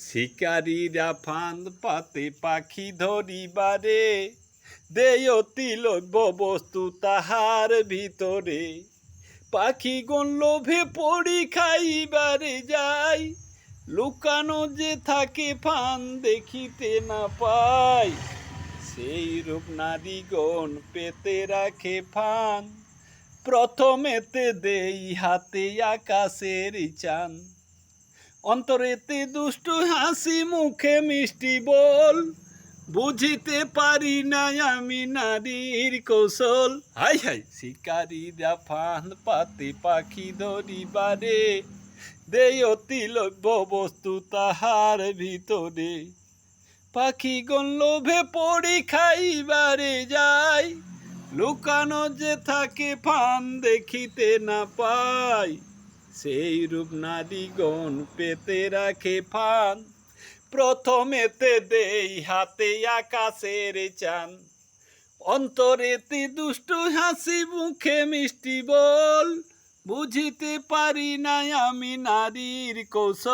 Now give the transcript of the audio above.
শিকারীরা ফাঁদ পাতে পাখি ধরিবারে, দেয় অতি লভ্য বস্তু তাহার ভিতরে। পাখিগণ লোভে পড়ি খাইবারে যায়, লুকানো যে থাকে ফান দেখিতে না পায়। সেই রূপ নারীগণ পেতে রাখে ফান, প্রথমেতে দেই হাতে আকাশের চান। অন্তরেতে দুষ্ট হাসি মুখে মিষ্টি বল, বুঝিতে পারি না আমি নারীর কৌশল। হাই হাই শিকারীরা ফাঁদ পাতে পাখি ধরিবারে, দেয় অতি লভ্য বস্তু তাহার ভিতরে। পাখিগণ লোভে পড়ি খাইবারে যায়, লুকানো যে থাকে ফান দেখিতে না পায়। সেই রূপ নারীগণ পেতে রাখে ফান, প্রথমেতে দেই হাতে আকাশের চান। অন্তরেতে দুষ্ট হাসি মুখে মিষ্টি বল, বুঝিতে পারি না আমি নারীর কৌশল।